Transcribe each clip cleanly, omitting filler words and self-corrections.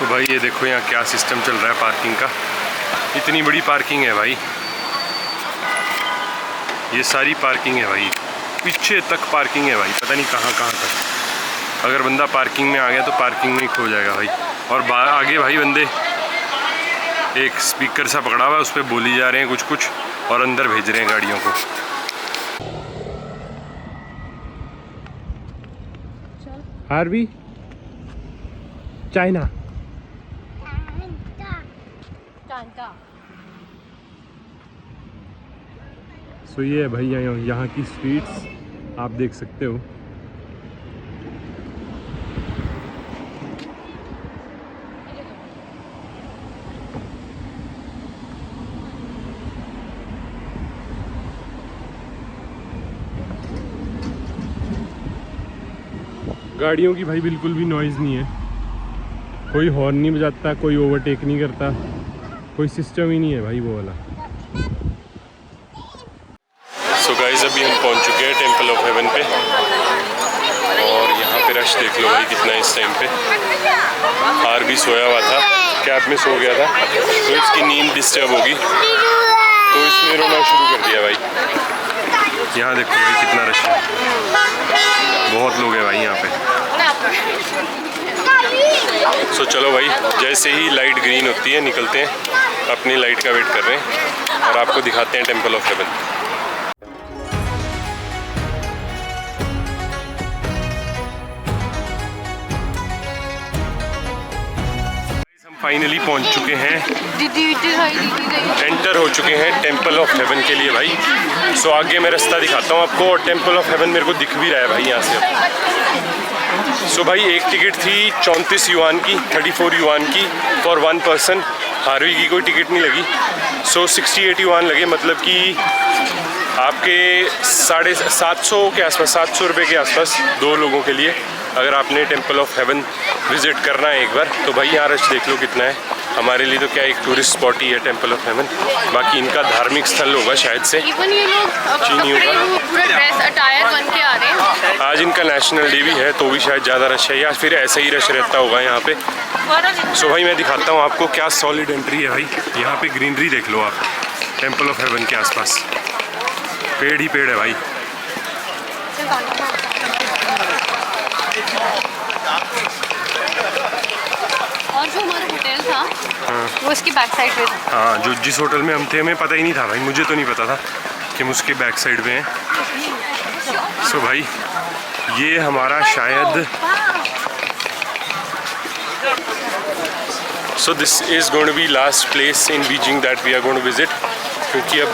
सो भाई ये देखो यहाँ क्या सिस्टम चल रहा है पार्किंग का। इतनी बड़ी पार्किंग है भाई, ये सारी पार्किंग है भाई, पीछे तक पार्किंग है भाई, पता नहीं कहाँ कहाँ तक। अगर बंदा पार्किंग में आ गया तो पार्किंग में ही खो जाएगा भाई। और आगे भाई बंदे एक स्पीकर सा पकड़ा हुआ है, उस पर बोली जा रहे हैं कुछ कुछ और अंदर भेज रहे हैं गाड़ियों को। हार्वी चाइना सो ये है भाई यहाँ की स्ट्रीट्स आप देख सकते हो। गाड़ियों की भाई बिल्कुल भी नॉइज़ नहीं है, कोई हॉर्न नहीं बजाता, कोई ओवरटेक नहीं करता, कोई सिस्टम ही नहीं है भाई वो वाला। सो गाइस अभी हम पहुंच चुके हैं टेंपल ऑफ हेवन पे और यहाँ पे रश देख लो भाई कितना है इस टाइम पे। हार भी सोया हुआ था, कैब में सो गया था तो इसकी नींद डिस्टर्ब होगी तो इसने रोना शुरू कर दिया भाई। यहाँ देखो भाई कितना रश है, बहुत लोग हैं भाई यहाँ पे। सो चलो भाई जैसे ही लाइट ग्रीन होती है निकलते हैं, अपनी लाइट का वेट कर रहे हैं और आपको दिखाते हैं टेंपल ऑफ हेवन। फाइनली पहुंच चुके हैं, एंटर हो चुके हैं टेंपल ऑफ हेवन के लिए भाई। सो आगे मैं रास्ता दिखाता हूं आपको और टेंपल ऑफ हेवन मेरे को दिख भी रहा है भाई यहाँ से। सो भाई एक टिकट थी 34 युआन की, 34 युआन की फॉर 1 पर्सन। हार्वी की कोई टिकट नहीं लगी। सो 68 युआन लगे, मतलब कि आपके 750 के आसपास, 700 रुपये के आसपास 2 लोगों के लिए। अगर आपने टेंपल ऑफ हेवन विज़िट करना है एक बार तो भाई यहाँ रश देख लो कितना है। हमारे लिए तो क्या एक टूरिस्ट स्पॉट ही है टेंपल ऑफ हेवन, बाकी इनका धार्मिक स्थल होगा शायद से, चीनियों का। पूरा ड्रेस अटायर बन के आ रहे हैं। आज इनका नेशनल डे भी है तो भी शायद ज़्यादा रश है या फिर ऐसे ही रश रहता होगा यहाँ पे। सो भाई मैं दिखाता हूँ आपको क्या सॉलिड एंट्री है भाई। यहाँ पे ग्रीनरी देख लो आप, टेंपल ऑफ हेवन के आसपास पेड़ ही पेड़ है भाई। और जो हमारा होटल था वो इसकी बैक साइड पे था। हाँ, जो जिस होटल में हम थे हमें पता ही नहीं था भाई, मुझे तो नहीं पता था कि हम उसके बैक साइड पे हैं। सो भाई ये हमारा शायद so this is going to be last place in Beijing that we are going to visit, क्योंकि अब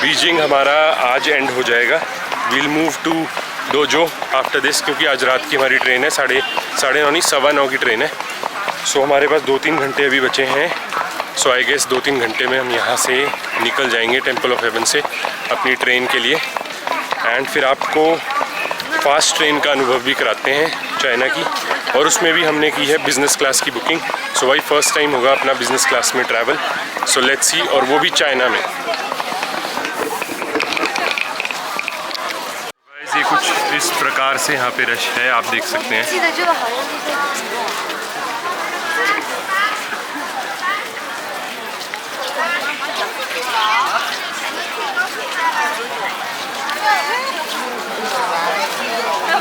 बीजिंग हमारा आज एंड हो जाएगा। वील मूव टू डोजो आफ्टर दिस, क्योंकि आज रात की हमारी ट्रेन है, साढ़े 9 की ट्रेन है। सो हमारे पास 2-3 घंटे अभी बचे हैं। सो आई गेस 2-3 घंटे में हम यहाँ से निकल जाएंगे टेंपल ऑफ हेवन से अपनी ट्रेन के लिए। एंड फिर आपको फास्ट ट्रेन का अनुभव भी कराते हैं चाइना की, और उसमें भी हमने की है बिज़नेस क्लास की बुकिंग। सो भाई फर्स्ट टाइम होगा अपना बिज़नेस क्लास में ट्रैवल। सो लेट्स सी, और वो भी चाइना में। ये कुछ इस प्रकार से यहाँ पे रश है, आप देख सकते हैं।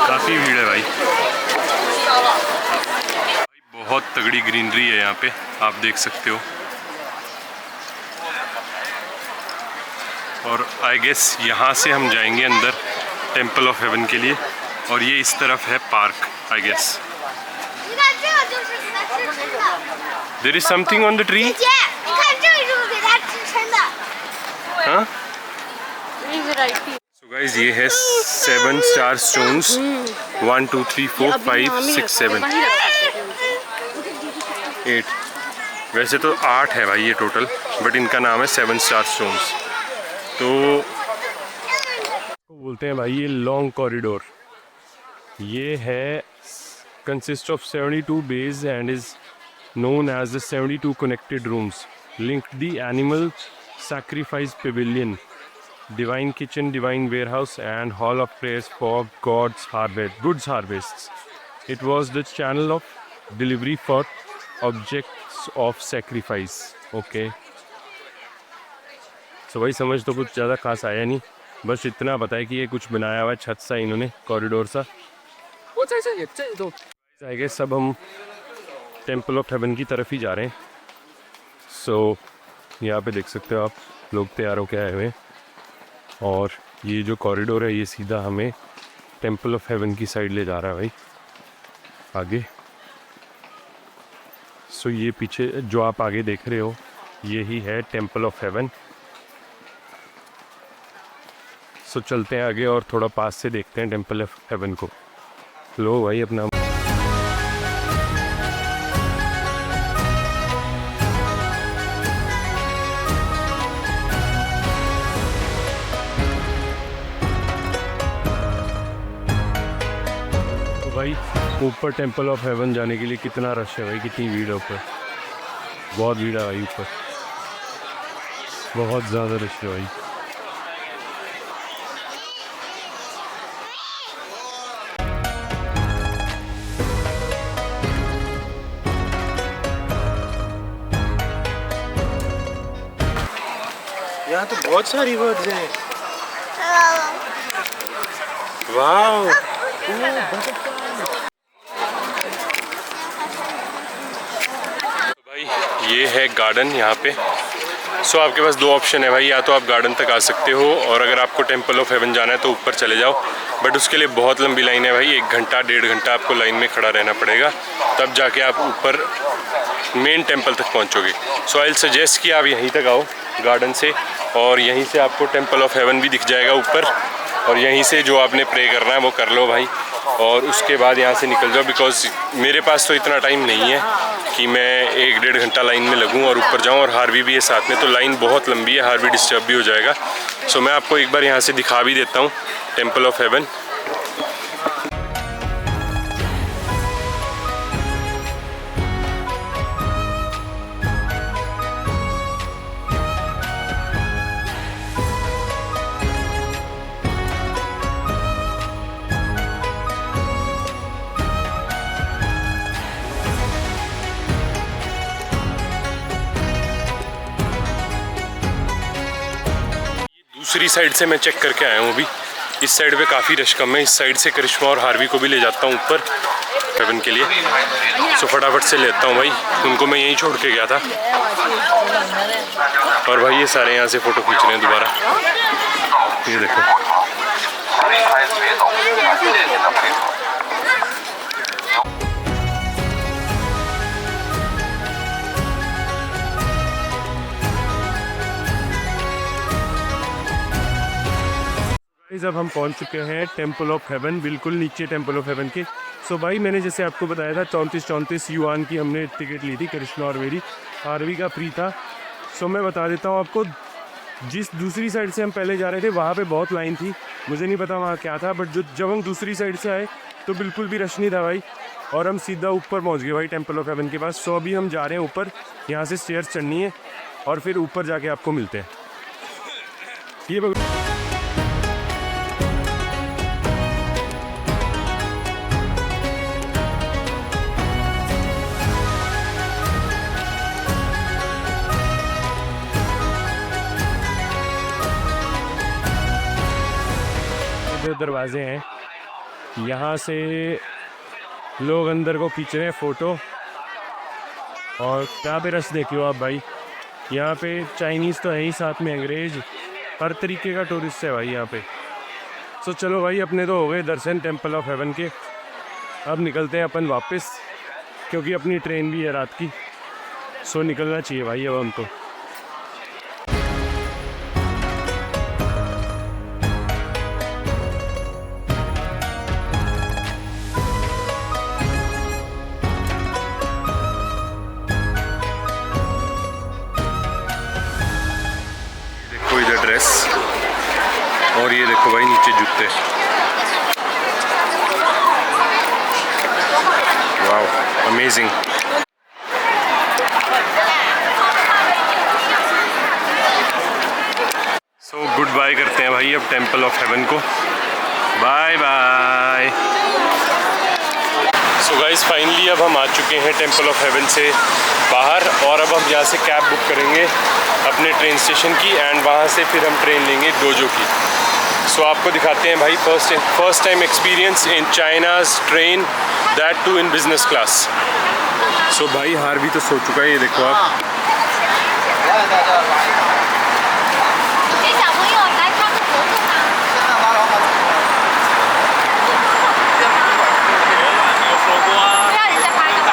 काफ़ी भीड़ है भाई, बहुत तगड़ी ग्रीनरी है यहाँ पे, आप देख सकते हो। और आई गेस यहाँ से हम जाएंगे अंदर टेंपल ऑफ हेवन के लिए, और ये इस तरफ है park I guess. There is something on the tree. हाँ सो गाइस ये है 7 स्टार स्टोन्स, 1 2 3 4 5 6 7 8, वैसे तो 8 है भाई ये टोटल, बट इनका नाम है 7 स्टार स्टोन्स। तो बोलते हैं भाई ये लॉन्ग कॉरिडोर, ये है consist of 72 bays and is known as the 72 connected rooms, linked the animal sacrifice pavilion, divine kitchen, divine warehouse and hall of prayers for goods harvests. It was the channel of delivery for objects of sacrifice. Okay, so भाई समझ तो कुछ ज़्यादा खास आया नहीं, बस इतना पता है कि ये कुछ बनाया हुआ है छत सा इन्होंने, कॉरिडोर सा। आई गेस सब हम टेम्पल ऑफ हेवन की तरफ ही जा रहे हैं। सो यहाँ पे देख सकते हो आप, लोग तैयार होके आए हुए हैं और ये जो कॉरिडोर है ये सीधा हमें टेम्पल ऑफ हेवन की साइड ले जा रहा है भाई आगे। सो ये पीछे जो आप आगे देख रहे हो यही है टेम्पल ऑफ हेवन। सो चलते हैं आगे और थोड़ा पास से देखते हैं टेम्पल ऑफ हेवन को। लो भाई अपना भाई ऊपर टेम्पल ऑफ हेवन जाने के लिए कितना रश है भाई, कितनी भीड़ है ऊपर, बहुत भीड़ है भाई ऊपर, बहुत ज़्यादा रश है भाई। यहाँ तो बहुत सारी बर्ड्स हैं। वाव, भाई ये है गार्डन यहाँ पे। सो आपके पास दो ऑप्शन है भाई, या तो आप गार्डन तक आ सकते हो और अगर आपको टेम्पल ऑफ हेवन जाना है तो ऊपर चले जाओ, बट उसके लिए बहुत लंबी लाइन है भाई, 1 घंटा 1.5 घंटा आपको लाइन में खड़ा रहना पड़ेगा, तब जाके आप ऊपर मेन टेम्पल तक पहुँचोगे। सो आई विल सजेस्ट कि आप यहीं तक आओ गार्डन से, और यहीं से आपको टेम्पल ऑफ हेवन भी दिख जाएगा ऊपर, और यहीं से जो आपने प्रे करना है वो कर लो भाई, और उसके बाद यहाँ से निकल जाओ। बिकॉज मेरे पास तो इतना टाइम नहीं है कि मैं 1-1.5 घंटा लाइन में लगूँ और ऊपर जाऊँ, और हार्वी भी है साथ में, तो लाइन बहुत लंबी है, हार्वी डिस्टर्ब भी हो जाएगा। सो मैं आपको एक बार यहाँ से दिखा भी देता हूँ टेम्पल ऑफ हेवन। दूसरी साइड से मैं चेक करके आया हूँ अभी, इस साइड पे काफ़ी रश कम है, इस साइड से करिश्मा और हार्वी को भी ले जाता हूँ ऊपर हेवन के लिए। सो फटाफट से लेता हूँ भाई, उनको मैं यहीं छोड़ के गया था, और भाई ये सारे यहाँ से फ़ोटो खींच रहे हैं दोबारा, ये देखो। अब हम पहुंच चुके हैं टेम्पल ऑफ हेवन, बिल्कुल नीचे टेम्पल ऑफ हेवन के। सो भाई मैंने जैसे आपको बताया था 34 युआन की हमने टिकट ली थी, कृष्णा और मेरी, हार्वी का फ्री था। सो मैं बता देता हूँ आपको, जिस दूसरी साइड से हम पहले जा रहे थे वहाँ पे बहुत लाइन थी, मुझे नहीं पता वहाँ क्या था, बट जब हम दूसरी साइड से आए तो बिल्कुल भी रश नहीं था भाई, और हम सीधा ऊपर पहुँच गए भाई टेम्पल ऑफ हेवन के पास। सो अभी हम जा रहे हैं ऊपर, यहाँ से स्टेयर्स चढ़नी है और फिर ऊपर जाके आपको मिलते हैं। ये दरवाजे हैं, यहाँ से लोग अंदर को खींच रहे हैं फ़ोटो, और यहाँ पे रस देखियो आप भाई, यहाँ पे चाइनीज़ तो है ही, साथ में अंग्रेज़, हर तरीके का टूरिस्ट है भाई यहाँ पे। सो चलो भाई, अपने तो हो गए दर्शन टेम्पल ऑफ हेवन के, अब निकलते हैं अपन वापस, क्योंकि अपनी ट्रेन भी है रात की। सो निकलना चाहिए भाई अब हम तो। ड्रेस, और ये देखो भाई नीचे जूते, wow amazing. So good bye करते हैं भाई अब टेम्पल ऑफ हेवन को, bye bye. So guys finally अब हम आ चुके हैं टेम्पल ऑफ हेवन से बाहर और अब हम यहाँ से कैब बुक करेंगे अपने ट्रेन स्टेशन की एंड वहाँ से फिर हम ट्रेन लेंगे डोजो की। सो आपको दिखाते हैं भाई first time experience in China's train, that too in business class. So भाई हार भी तो सो चुका है, ये देखो आप। 给小朋友来看个活动啊！不要人家拍个。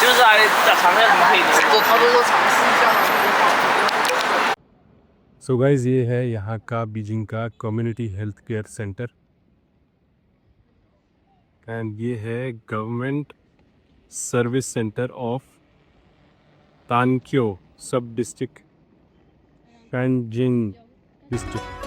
就是来尝一下什么可以做，他都说尝试一下。 सो गाइस ये है यहाँ का बीजिंग का community health care centre and ये है गवर्नमेंट सर्विस सेंटर ऑफ तानक्यो सब डिस्ट्रिक्ट पैंजिंग डिस्ट्रिक्ट।